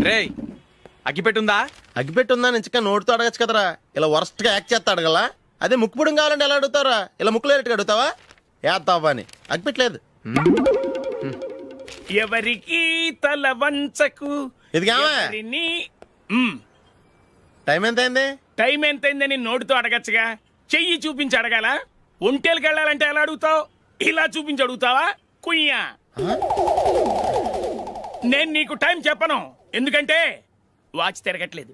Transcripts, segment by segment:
రేయ్ అగ్గిపెట్టుందా? అగ్గిపెట్టుందా నుంచి నోటితో అడగచ్చు కదరా, ఇలా వరస్ట్ గా యాక్ట్ చేస్తా అడగలా. అదే ముక్కుపుడం కావాలంటే ఎలా అడుగుతారా? ఇలా ముక్కులేటట్టు అడుగుతావా? ఏత్తావా అని. అగ్గిపెట్టలేదు. ఎవరికి తల వంచకు. ఇది కావా? టైం ఎంత అయింది? టైం ఎంతైందని నోటితో అడగచ్చుగా, చెయ్యి చూపించి అడగాల. ఒంటేలకు వెళ్ళాలంటే ఎలా అడుగుతావు? ఇలా చూపించి అడుగుతావా? కుయ్యా, నేను నీకు టైం చెప్పను, ఎందుకంటే వాచ్ తిరగట్లేదు.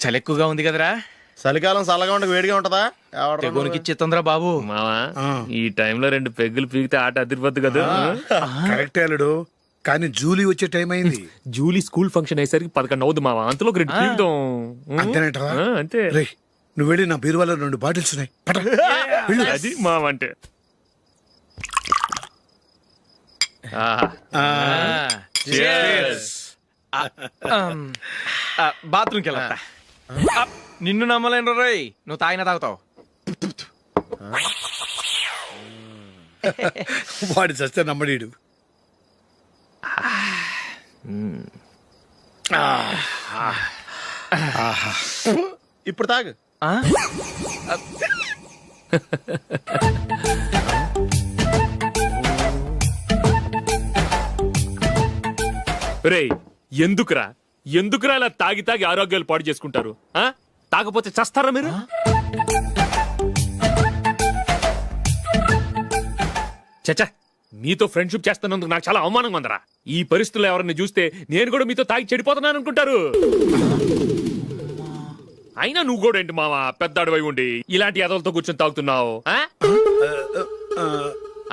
చలి ఎక్కువగా ఉంది కదరా. చలికాలం చల్లగా ఉండక వేడిగా ఉంటదా? తెగోనికి ఇచ్చేతుందిరా బాబు. మావా ఈ టైంలో 2 పెగ్గులు పీకితే ఆట అదిరిపోద్దు కదా. కరెక్ట్ అల్లుడు, కానీ జూలీ వచ్చే టైం అయింది. జూలీ స్కూల్ ఫంక్షన్ అయ్యేసరికి 11 అవుద్ది మావా, అంతలో 2 పీకుదాం. అంతేనేటవా? అంతే. రేయ్, నువ్వు వెళ్ళి నా బీరువాలో 2 బాటిల్స్ ఉన్నాయి, పట. వెళ్ళు. అది మావా అంటే. బాత్రూమ్కి వెళ్ళా. నిన్ను నమ్మలేను రోయ్, నువ్వు తాగినా తాగుతావు. వాడి చస్తే నమ్మడీడు. ఇప్పుడు తాగు. రేయ్ ఎందుకురా ఇలా తాగి తాగి ఆరోగ్యాలు పాడు చేసుకుంటారు? తాగపోతే చస్తారా మీరు? చచ్చా, మీతో ఫ్రెండ్షిప్ చేస్తున్నందుకు నాకు చాలా అవమానంగా ఉందరా. ఈ పరిస్థితుల్లో ఎవరిని చూస్తే నేను కూడా మీతో తాగి చెడిపోతున్నాను అనుకుంటారు. అయినా నువ్వు కూడా ఏంటి మావా, పెద్ద అడవై ఉండి ఇలాంటి ఎదలతో కూర్చొని తాగుతున్నావు?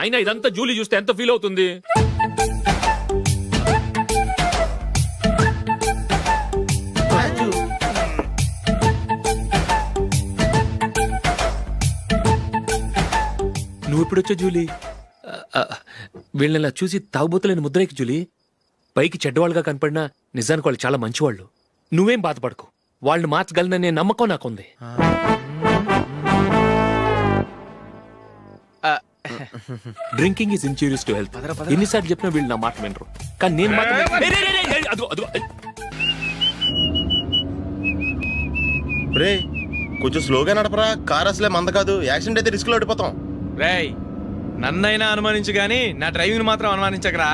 అయినా ఇదంతా జూలీ చూస్తే ఎంత ఫీల్ అవుతుంది? నువ్వు ఎప్పుడొచ్చా జూలీ? వీళ్ళని చూసి తాగుబోతులేని ముద్రేకి జూలీ. పైకి చెడ్డవాళ్ళుగా కనపడినా నిజానికి వాళ్ళు చాలా మంచివాళ్ళు. నువ్వేం బాధపడకు, వాళ్ళని మార్చగలననే నమ్మకం నాకుంది. Drinking is injurious to health. ఎన్నిసార్లు చెప్పినా వీళ్ళు నా మాట వినరు, కానీ నేను మాత్రం. రే కొంచెం స్లోగా నడపరా, కార్ అసలే మంద కాదు. యాక్సిడెంట్ అయితే రిస్క్ లో ఓడిపోతాం. రేయ్ నన్నైనా అనుమానించు గాని నా డ్రైవింగ్ మాత్రం అనుమానించకరా.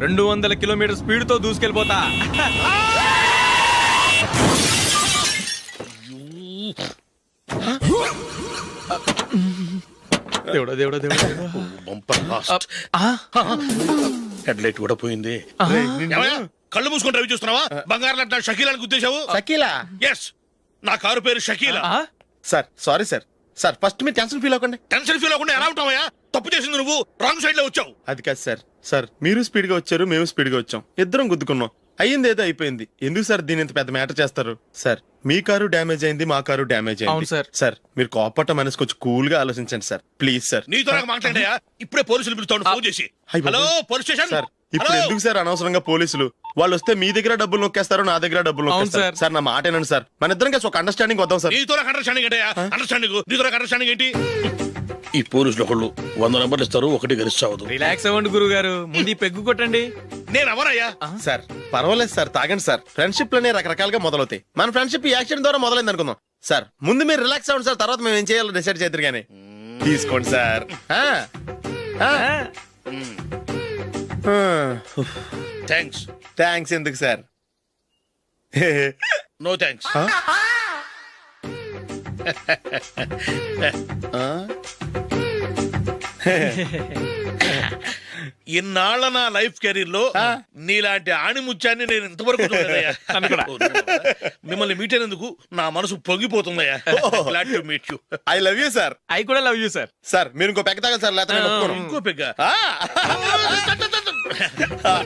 200 కిలోమీటర్ స్పీడ్ తో దూసుకెళ్ళిపోతా. దేవుడా దేవుడా దేవుడా. హెడ్ లైట్ కూడా పోయింది. కళ్ళు మూసుకొని రవి చూస్తున్నావా? బంగారం లాంటి షకీలాని గుద్దేశావు. షకీలా? ఎస్, నా కారు పేరు Shakeela. Sir sorry sir. Sir first మీరు టెన్షన్ ఫీల్ అవ్వకండి. టెన్షన్ ఫీల్ అవ్వకుండా ఎలా ఉంటావా? తప్పు చేసింది నువ్వు, రాంగ్ సైడ్ లో వచ్చావు. అది కాదు సార్. సార్ మీరు స్పీడ్ గా వచ్చారు, మేము స్పీడ్ గా వచ్చాం, ఇద్దరం గుద్దుకున్నాం. అయ్యింది ఏదో అయిపోయింది. ఎందుకు సార్ దీని ఇంత పెద్ద మ్యాటర్ చేస్తారు? సార్ మీ కారు డ్యామేజ్ అయింది, మా కారు డ్యామేజ్ అవును అయింది. సార్. సార్ మీరు కోపట్ట మనసు కొంచెం కూల్ గా ఆలోచించండి సార్, ప్లీజ్ సార్. నీతో నాకు మాట్లాడాయా? ఇప్పుడే పోలీసులు పిలుస్తాను, ఫోన్ చేసి. అయ్ బాబోయ్. Hello police station. సార్ ఇప్పుడు ఎందుకు సార్ అనవసరంగా పోలీసులు? వాళ్ళు వస్తే మీ దగ్గర డబ్బులు నొక్కేస్తారు, నా దగ్గర డబ్బులు నొక్కేస్తారు. సార్. సార్ నా మాట ఏనండి సార్, మన ఇద్దరం కలిసి ఒక అండర్స్టాండింగ్ వద్దాం సార్. నీతో నాకు అండర్స్టాండింగ్ ఏంటయ్యా? అండర్స్టాండింగ్ నీతో నాకు అండర్స్టాండింగ్ ఏంటి? ఈ పోలీసులు ఒకళ్ళు 100 నెంబర్లు ఇస్తారు, ఒకటి గెలిస్తావదు. రిలాక్స్ అవ్వండి గురువు గారు, ముందు ఈ పెగ్గు కొట్టండి. నేను ఎవరయ్యా? సార్ పర్వాలేదు సార్, తాగండి సార్. ఫ్రెండ్షిప్ లోనే రకరకాలుగా మొదలవుతాయి. మన ఫ్రెండ్షిప్ ఈ యాక్సిడెంట్ ద్వారా మొదలైంది అనుకుందాం. సార్ ముందు మీరు రిలాక్స్ అవ్వండి సార్, తర్వాత మేము ఏం చేయాలో డిసైడ్ చేద్దరు గానీ. తీసుకోండి సార్. థ్యాంక్స్. థ్యాంక్స్ ఎందుకు సార్? No thanks. ఇన్నాళ్ళ నా లైఫ్ కెరీర్ లో నీలాంటి ఆణిముత్యాన్ని నేను ఇంతవరకు చూడలేదయ్యా. మిమ్మల్ని మీట్ అయినందుకు నా మనసు పొంగిపోతుందయ్యా. Glad to meet you. I love you sir. I కూడా లవ్ యూ సార్. సార్ మీరు ఇంకో పెక్క తాగండి సార్, లేకపోతే నేను ఒప్పుకోను. ఇంకో పెగ్గ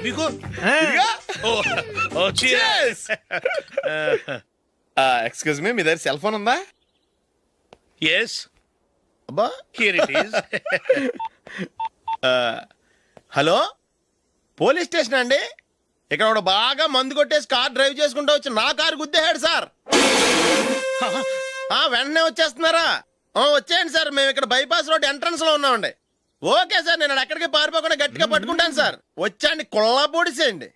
మీకు? ఎక్స్క్యూజ్ మీ, మీ దగ్గర సెల్ ఫోన్ ఉందా? ఎస్, అబ్బా here it is. Hello police station అండి. ఇక్కడ ఒకడు బాగా మందు కొట్టేసి కార్ డ్రైవ్ చేసుకుంటూ వచ్చి నా కారు గుద్దేశాడు సార్. వెంటనే వచ్చేస్తున్నారా? వచ్చేయండి సార్, మేము ఇక్కడ బైపాస్ రోడ్ ఎంట్రన్స్ లో ఉన్నామండి. ఓకే సార్, నేను ఎక్కడికి పారిపోకుండా గట్టిగా పట్టుకుంటాను సార్. వచ్చాండి, కుళ్ళా పొడిసేయండి.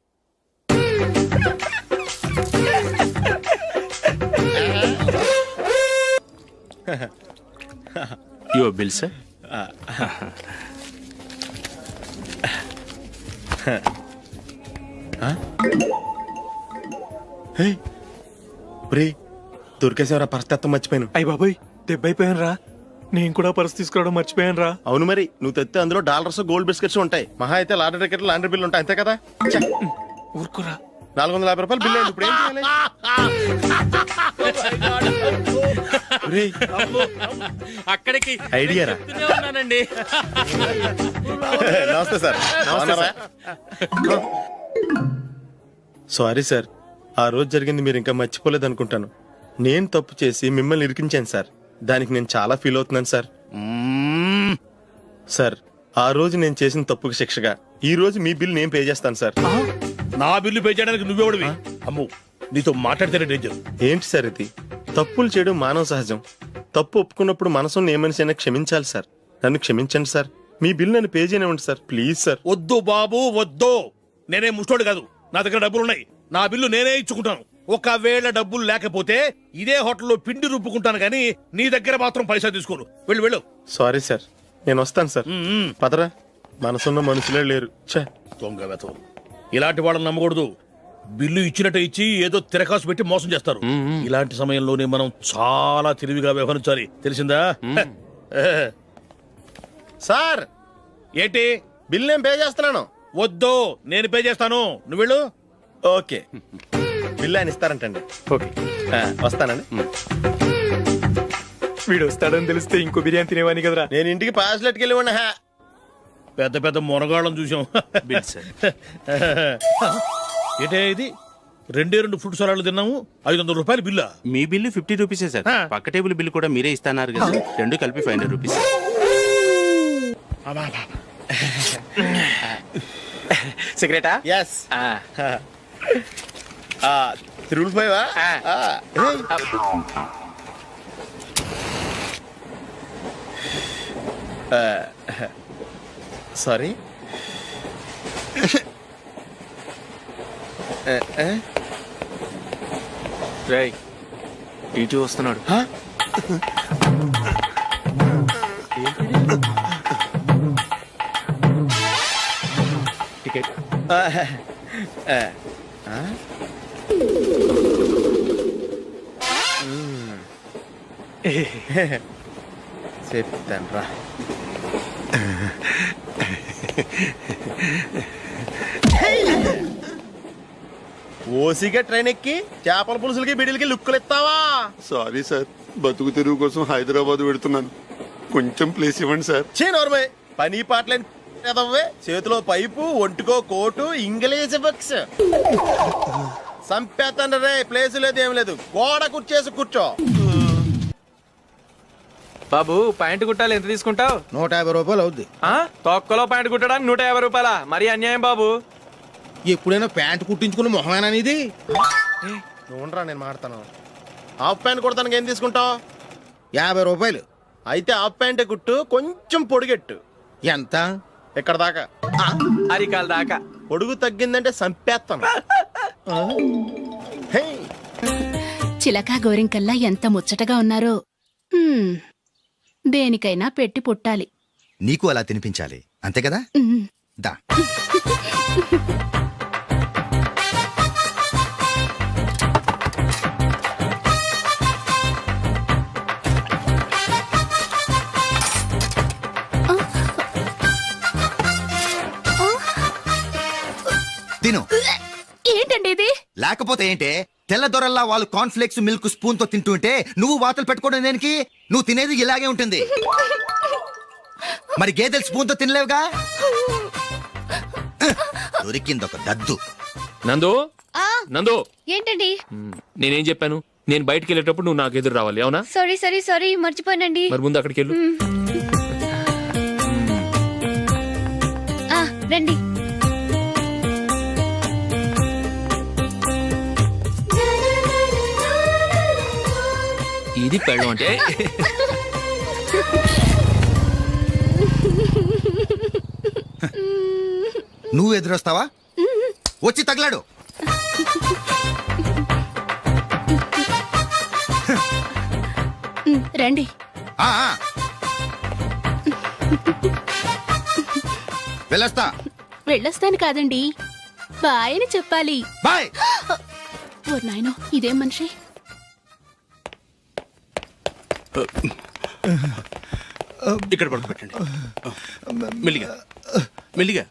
Your bill sir. దొరికేసేవరా, పరిస్థితి మర్చిపోయాను. అయ్య బాబాయ్, దెబ్బైపోయాను రా. నేను కూడా పర్స్ తీసుకురావడం మర్చిపోయాను రా. అవును మరి, నువ్వు తెస్తే అందులో డాలర్స్ గోల్డ్ బిస్కెట్స్ ఉంటాయి. మహా అయితే లాటరీ టికెట్ లాండ్రీ బిల్లు ఉంటాయి, అంతే కదా. ఊరుకురా. 450 రూపాయలు బిల్లు అయింది. ఇప్పుడు ఏం చేయాలి? ఒరేయ్, అక్కడికి ఐడియా రా. చెప్తూనే ఉన్నానండి. నమస్తే సార్. సారీ సార్, ఆ రోజు జరిగింది మీరు ఇంకా మర్చిపోలేదు అనుకుంటాను. నేను తప్పు చేసి మిమ్మల్ని ఇరికించాను సార్. దానికి నేను చాలా ఫీల్ అవుతున్నాను సార్. సార్, ఆ రోజు నేను చేసిన తప్పుకి శిక్షగా ఈ రోజు మీ బిల్ నేను పే చేస్తాను సార్. నా బిల్లు పే చేయడానికి నువ్వెవడివి? అమ్ము, నీతో మాట్లాడితేనే డేంజర్. ఏంటి సార్ ఇది? తప్పులు చేయడం మానవ సహజం. తప్పు ఒప్పుకున్నప్పుడు మనసుని ఏ మనిషి అయినా క్షమించాలి సార్. నన్ను క్షమించండి సార్. మీ బిల్ నన్ను పే చేయనివ్వండి సార్, ప్లీజ్ సార్. వద్దు బాబు, వద్దు. నేనే ముష్టోడు కాదు, నా దగ్గర డబ్బులు ఉన్నాయి. నా బిల్లు నేనే ఇచ్చుకుంటాను. ఒకవేళ డబ్బులు లేకపోతే ఇదే హోటల్లో పిండి రుబ్బుకుంటాను, కానీ నీ దగ్గర మాత్రం పైసా తీసుకోను. వెళ్ళు వెళ్ళు. సారీ సార్, నేను వస్తాను సార్. పదరా, మనసున్న మనుషులే లేరు. ఛే, దొంగ వెతవు. ఇలాంటి వాళ్ళని నమ్మకూడదు. బిల్లు ఇచ్చినట్టు ఇచ్చి ఏదో తిరకాసు పెట్టి మోసం చేస్తారు. ఇలాంటి సమయంలోనే మనం చాలా తెలివిగా వ్యవహరించాలి, తెలిసిందా? సార్ ఏంటి? బిల్ నేను పే చేస్తున్నాను. వద్దు, నేను పే చేస్తాను, నువ్వు వెళ్ళు. ఓకే, బిల్ ఆయన ఇస్తారంటండి. ఓకే, వస్తానండి. వీడు వస్తాడని తెలిస్తే ఇంకో బిర్యానీ తినేవాని కదరా. నేను ఇంటికి పాస్లెట్కి వెళ్ళి ఉన్నా. పెద్ద పెద్ద మునగాళ్ళం చూసాం. Bill sir. ఏంటే ఇది? 2 ఫ్రూట్ సలాడ్లు తిన్నాము, 500 రూపాయలు బిల్లా? మీ బిల్లు 50 రూపీసే సార్. ఆ. పక్క టేబుల్ బిల్లు కూడా మీరే ఇస్తాన్నారు కదా సార్. రెండు కలిపి 500 రూపీస్. సిగరెటా? ఎస్. 355. సారీ. రేయ్, ఇటు వస్తున్నాడు. టికెట్. చెప్తాను రా. ఓసిగా ట్రైన్ ఎక్కి చేపల పులుసులకి బిడిలకి లుక్కులు ఇస్తావా? సారీ సార్, బతుకు తెరువు కోసం హైదరాబాద్ పెడుతున్నాను. కొంచెం ప్లేస్ ఇవ్వండి సార్. నోర్మే, పని పాటలేని ఎదవ్వే. చేతిలో పైపు, ఒంటికో కోటు, ఇంగ్లీష్ బుక్స్. సంపేతండ్రి రే, ప్లేస్ లేదు ఏం లేదు. గోడ కుర్చేసి కూర్చో. బాబు, ప్యాంటు కుట్టాలి, ఎంత తీసుకుంటావు? 150 రూపాయలు అవుద్ది. తొక్కలో ప్యాంటు కుట్టడానికి 150 రూపాయల? మరి అన్యాయం బాబు. ఎప్పుడైనా ప్యాంట్ కుట్టించుకున్న మొహమేనా ఇది? నువ్వురా, నేను మాడతాను. హాఫ్ ప్యాంట్ కుడతానికి ఏం తీసుకుంటావు? 50 రూపాయలు. అయితే హాఫ్ ప్యాంటే కుట్టు, కొంచెం పొడిగెట్టు. ఎంత? ఇక్కడ దాకా. అరికాల దాకా. పొడుగు తగ్గిందంటే సంపేస్తాను. హే, చిలకా గోరింకల్లా ఎంత ముచ్చటగా ఉన్నారో. దేనికైనా పెట్టి పుట్టాలి. నీకు అలా తినిపించాలి, అంతే కదా? దా. తిను. ఏంటండి ఇది? లేకపోతే ఏంటే, తెల్లదొరల్లా వాళ్ళు కార్న్ఫ్లేక్స్ మిల్క్ స్పూన్ తో తింటుంటే నువ్వు వాతలు పెట్టుకోవడం దేనికి? నువ్వు తినేది ఇలాగే ఉంటుంది. మరి గేదెలు స్పూన్ తో తినలేవుగా. దొరికిందొక దద్దు. నందు, నందు, ఏంటండి? నేనేం చెప్పాను? నేను బయటికి వెళ్ళేటప్పుడు నువ్వు నాకు ఎదురు రావాలి, అవునా? సారీ మర్చిపోయానండి. మరి ముందు అక్కడికి వెళ్ళు. రండి. ఈ ఇది పెళ్ళం అంటే. నువ్వు ఎదురొస్తావా? వచ్చి తగలాడు. రండి. ఆ, ఆ. వెళ్ళొస్తా. వెళ్ళొస్తాను కాదండి, బాయ్ అని చెప్పాలి. బాయ్. ఓ నాయనో, ఇదేం మనిషి? ఇక్కడ పడుకోబెట్టండి. మెల్లిగా మెల్లిగా.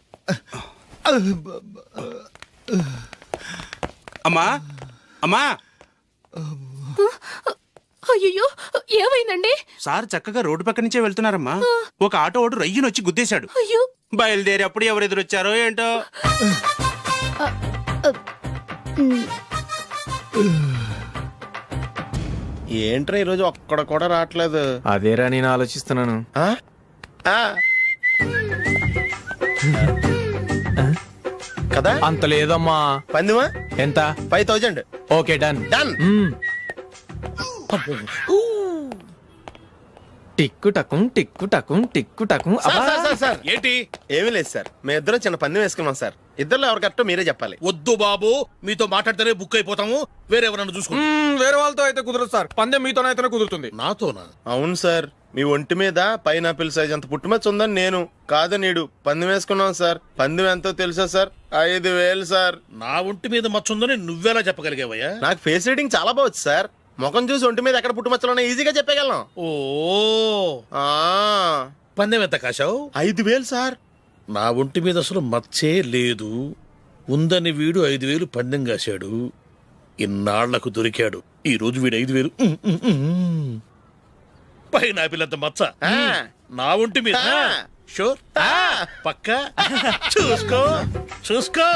అమ్మా అమ్మా, అయ్యో, ఏమైందండి? సార్ చక్కగా రోడ్డు పక్క నుంచే వెళ్తున్నారమ్మా. ఒక ఆటో ఓడు రయ్యనొచ్చి గుద్దేశాడు. అయ్యో. బయలుదేరి అప్పుడు ఎవరు ఎదురొచ్చారో ఏంటో. ఏంట్రా ఈరోజు ఒక్కడ కూడా రావట్లేదు. అదేరా నేను ఆలోచిస్తున్నాను. ఆ? ఆ. కదా అంత లేదమ్మా. పందిమా ఎంత? 5000. Okay, done. డన్. టిక్కు టకుం టిక్కు టకుం టిక్కు టకుం. సార్ ఏంటి? ఏమీ లేదు సార్, మేము ఇద్దరం చిన్న పందెం వేసుకున్నాం సార్. ఇద్దరు ఎవరు కరెక్టో మీరే చెప్పాలి. వద్దు బాబు, మీతో మాట్లాడితేనే బుక్ అయిపోతాము. వేరే ఎవరన్నా చూసుకోండి. వేరే వాళ్ళతో అయితే కుదరదు సార్, పందెం మీతోనైతేనే కుదురుతుంది. నాతోనా? అవును సార్, మీ ఒంటి మీద పైనాపిల్ సైజ్ అంత పుట్టుమచ్చ ఉందని నేను కాదు నీడు పందెం వేసుకున్నాం సార్. పందెం ఎంతో తెలుసా సార్? 5000 సార్. నా ఒంటి మీద మచ్చ ఉందని నువ్వెలా చెప్పగలిగావయ్యా? నాకు ఫేస్ రీడింగ్ చాలా బాగుంది సార్. ముఖం చూసి ఒంటి మీద ఎక్కడ పుట్టుమచ్చలో ఈజీగా చెప్పగలను. ఓ, ఆ, పందెం ఎంత కాశావు? 5000 సార్. నా ఒంటి మీద అసలు మచ్చే లేదు. ఉందని వీడు 5000 పందెం కాశాడు. ఇన్నాళ్లకు దొరికాడు. ఈ రోజు వీడు 5000. పైన పిల్లంత మచ్చ ఆ. నా ఒంటి మీద. ఆ. షూర్? ఆ. పక్క చూసుకో చూసుకో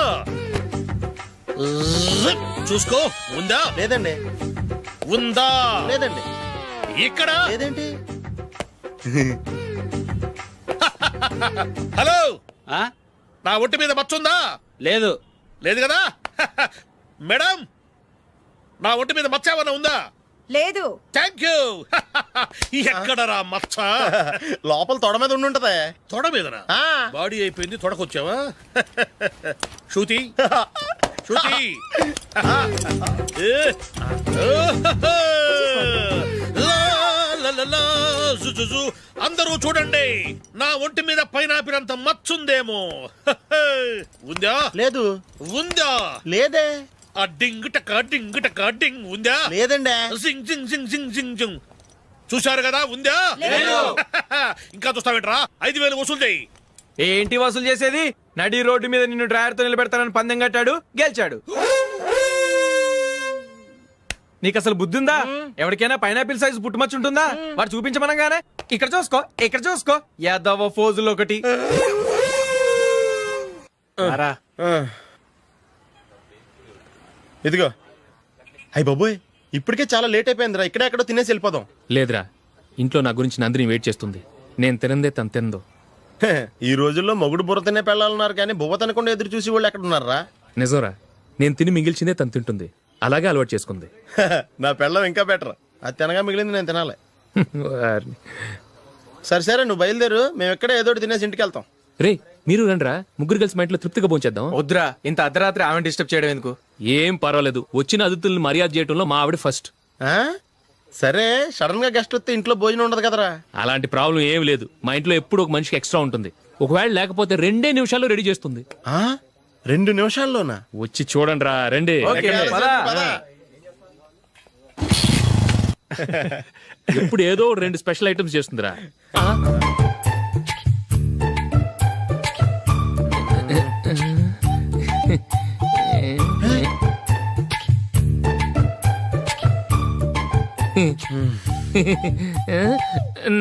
జిప్. చూసుకో. ఉందా? లేదండి. ఉందా? లేదండి. ఇక్కడ లేదేంటి? హలో, నా ఒంటి మీద మచ్చ ఉందా? లేదు. లేదు కదా? మేడం, నా ఒంటి మీద మచ్చ ఏమన్నా ఉందా? లేదు. Thank you. ఎక్కడరా మచ్చ? లోపల తొడ మీద ఉండుంటదే. తొడ మీదనా? ఆ. బాడీ అయిపోయింది, తొడకొచ్చావా? శృతి శృతి. అందరూ చూడండి, నా ఒంటి మీద పైనాపిల్ అంత మచ్చుందేమో. ఉందా? లేదు. ఉందా? లేదే. ఆ డింగ్ టక డింగ్ టక డింగ్ ఉందా? లేదండి. జింగ్ జింగ్ జింగ్ జింగ్ జింగ్ జింగ్. చూశారు కదా? ఉందా? ఇంకా చూస్తావేంట్రా? 5000 వసూలు చేయి. ఏంటి వసూలు చేసేది? నడి రోడ్డు మీద నిన్ను డ్రైవర్ తో నిలబెడతానని పందెం కట్టాడు, గెలిచాడు. నీకు అసలు బుద్ధి ఉందా? ఎవరికైనా పైనాపిల్ సైజ్ పుట్టుమచ్చు ఉంటుందా? వాడు చూపించమనగానే ఇక్కడ చూసుకో, ఇక్కడ చూసుకో, యాదవ ఫోజులు ఒకటి. రా. ఇదిగో. అయ్య బాబోయ్, ఇప్పటికే చాలా లేట్ అయిపోయిందిరా. ఇక్కడే ఎక్కడో తినేసి వెళ్ళిపోదాం. లేదురా, ఇంట్లో నా గురించి నందిని వెయిట్ చేస్తుంది. నేను తినందే తను తిందో. ఈ రోజుల్లో మొగుడు బుర్ర తినే పెళ్ళాలన్నారు కానీ బువ్వ తినకుండా ఎదురు చూసి వాళ్ళు ఎక్కడ ఉన్నారా? నిజంరా, నేను తిని మిగిల్చిందే తను తింటుంది. అలాగే అలవాటు చేసుకుంది. నా పెళ్ళం ఇంకా బెటర్. అది తినగా మిగిలింది నేను తినాలి. వారిని. సరే సరే, నువ్వు బయలుదేరు. మేము ఎక్కడే ఏదో ఒకటి తినేసి ఇంటికి వెళ్తాం. రే, మీరు రండిరా, ముగ్గురు కలిసి మా ఇంట్లో తృప్తిగా పోంచేద్దాం. వద్దురా, ఇంత అర్ధరాత్రి ఆమె డిస్టర్బ్ చేయడం ఎందుకు? ఏం పర్వాలేదు, వచ్చిన అతిథుల్ని మర్యాద చేయడంలో మా ఆవిడ ఫస్ట్. ఆ? సరే, సడన్ గా గెస్ట్ వస్తే ఇంట్లో భోజనం ఉండదు కదరా. అలాంటి ప్రాబ్లం ఏం లేదు. మా ఇంట్లో ఎప్పుడు ఒక మనిషికి ఎక్స్ట్రా ఉంటుంది. ఒకవేళ లేకపోతే 2 నిమిషాల్లో రెడీ చేస్తుంది. ఆ? 2 నిమిషాల్లోనా? వచ్చి చూడండి రా, రండి. ఓకే, పద. ఎప్పుడు ఏదో 2 స్పెషల్ ఐటమ్స్ చేస్తుందిరా.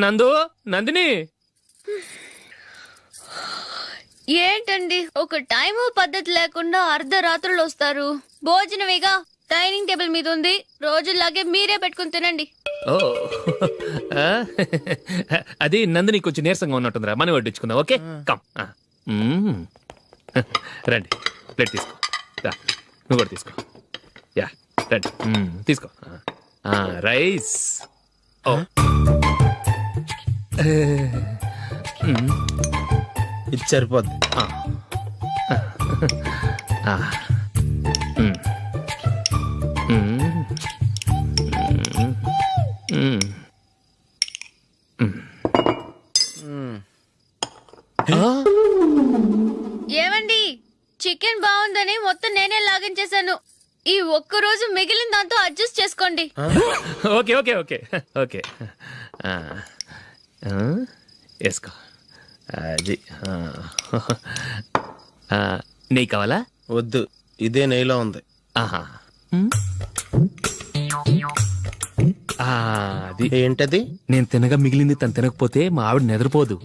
నందు, నందిని. ఏంటండి ఒక టైం పద్ధతి లేకుండా అర్ధరాత్రులు వస్తారు? భోజనమేగా డైనింగ్ టేబుల్ మీద ఉంది, రోజుల్లాగే మీరే పెట్టుకుని తినండి. ఓ, అది నందిని కొంచెం నీరసంగా ఉన్నట్టుందిరా, మనీ వడ్డించుకుందాం. Okay, come. రండి, ప్లేట్ తీసుకో. రా, నువ్వు కూడా తీసుకో. యా, రండి, తీసుకో. రైస్. ఇది సరిపోద్ది. ఏమండి చికెన్ బాగుందని మొత్తం నేనే లాగించేశాను. ఈ ఒక్క రోజు మిగిలిన దాంతో అడ్జస్ట్ చేసుకోండి. ఓకే ఓకే ఓకే ఓకే వేసుకో. అది నెయ్యి కావాలా? వద్దు, ఇదే నెయ్యిలో ఉంది. ఆహా. అది ఏంటది? నేను తినగా మిగిలింది తను తినకపోతే మా ఆవిడ నిద్రపోదు.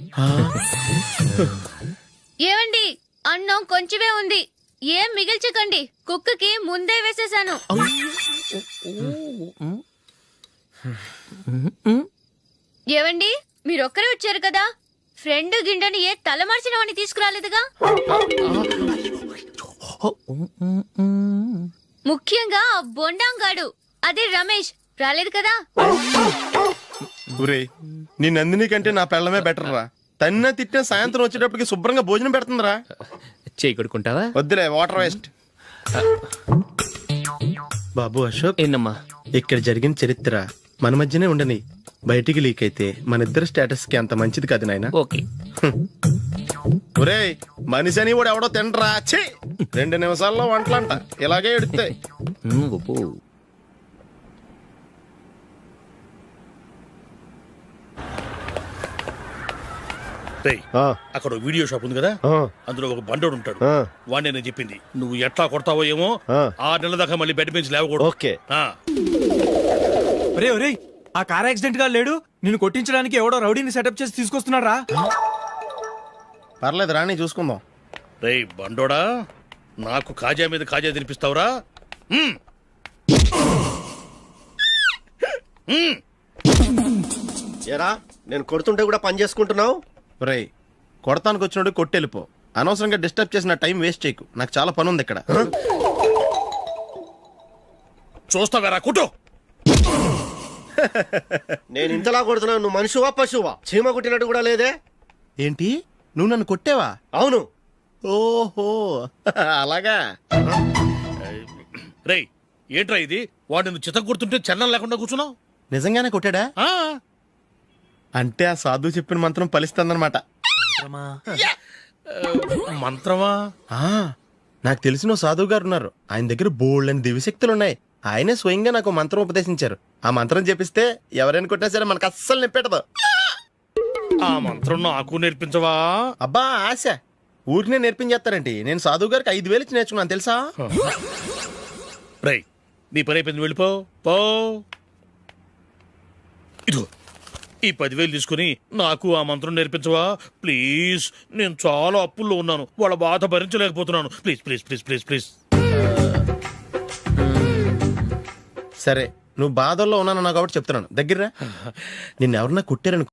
ఏమండి అన్నం కొంచెమే ఉంది, ఏం మిగిల్చకండి. కుక్కకి ముందే వేసేసాను. ఏవండి మీరొక్కరే వచ్చారు కదా, ఫ్రెండ్ గిండెని ఏ తలమార్చిన వాడిని తీసుకురాలేదుగా? ముఖ్యంగా ఆ బొండాంగాడు అదే రమేష్ రాలేదు కదా? ఊరే, నీ నందిని కంటే నా పెళ్ళమే బెటర్ రా. తన్న తిట్టిన సాయంత్రం వచ్చేటప్పటికి శుభ్రంగా భోజనం పెడుతుందిరా. చేయి కొడుకుంటావా? వద్దులే, వాటర్ వేస్ట్. బాబు అశోక్, ఏంటమ్మా? ఇక్కడ జరిగిన చరిత్ర మన మధ్యనే ఉండని, బయటికి లీక్ అయితే మన ఇద్దరు స్టేటస్ కి అంత మంచిది కాదు నాయన. ఓకే. ఒరే, మనిషి అని కూడా ఎవడో తినరా. ఛీ, 2 నిమిషాల్లో వంటలంట ఇలాగే ఎడుతాయి. రేయ్, అక్కడ ఓ వీడియో షాప్ ఉంది కదా, అందులో ఒక బండోడు ఉంటాడు. వాడిని నేను చెప్పింది నువ్వు ఎట్లా కొడతావో ఏమో. 6 నెలల దాకా మళ్ళీ బెడ్ పెంచి లేవకూడదు. ఓకే. ఆ. ఒరే ఒరే, ఆ కార్ యాక్సిడెంట్ గా లేడు, నిన్ను కొట్టించడానికి ఎవడో రౌడీని సెటప్ చేసి తీసుకొస్తున్నాడు రా. పర్లేదు రాని, చూసుకుందాం. రేయ్ బండోడా, నాకు కాజా మీద కాజా తినిపిస్తావురా? ఏరా, నేను కొడుతుంటే కూడా పని చేసుకుంటున్నావు? రేయ్, కొడతానికి వచ్చినోడు కొట్టెళ్ళిపో. అనవసరంగా డిస్టర్బ్ చేసిన టైం వేస్ట్ చేయకు, నాకు చాలా పని ఉంది ఇక్కడ. చూస్తావేరా కుట్టు. నేను ఇంతలా కొడుతున్నావు, నువ్వు మనిషివా పశువా? చీమ కుట్టినట్టు కూడా లేదే. ఏంటి, నువ్వు నన్ను కొట్టేవా? అవును. ఓహో, అలాగా. రేయ్ ఏంట్రా ఇది, వాడు నువ్వు చిత్త కొడుతుంటే చలనం లేకుండా కూర్చున్నావు. నిజంగానే కొట్టాడా? అంటే ఆ సాధువు చెప్పిన మంత్రం ఫలిస్తుందన్నమాట. మంత్రమా? నాకు తెలిసిన ఓ సాధువు గారు ఉన్నారు, ఆయన దగ్గర బోల్డ్ అని దివ్యశక్తులు ఉన్నాయి. ఆయనే స్వయంగా నాకు మంత్రం ఉపదేశించారు. ఆ మంత్రం చెప్పిస్తే ఎవరైనా కొట్టినా సరే మనకు అస్సలు నిప్పెట్టదు. ఆ మంత్రం నాకు నేర్పించవా? అబ్బా ఆశ, ఊరినే నేర్పించేస్తారండి. నేను సాధువు గారికి 5,000 ఇచ్చి నేర్చుకున్నాను తెలుసా? రేయ్, నీ పని అయిపోయింది, వెళ్ళిపో పో. ఇదిగో ఈ 10,000 తీసుకుని నాకు ఆ మంత్రం నేర్పించవా ప్లీజ్? నేను చాలా అప్పుల్లో ఉన్నాను, వాళ్ళ బాధ భరించలేకపోతున్నాను. Please please please please please. సరే, నువ్వు బాధల్లో ఉన్నాను నాకు కాబట్టి చెప్తున్నాను. దగ్గర నిన్ను ఎవరన్నా కుట్టారని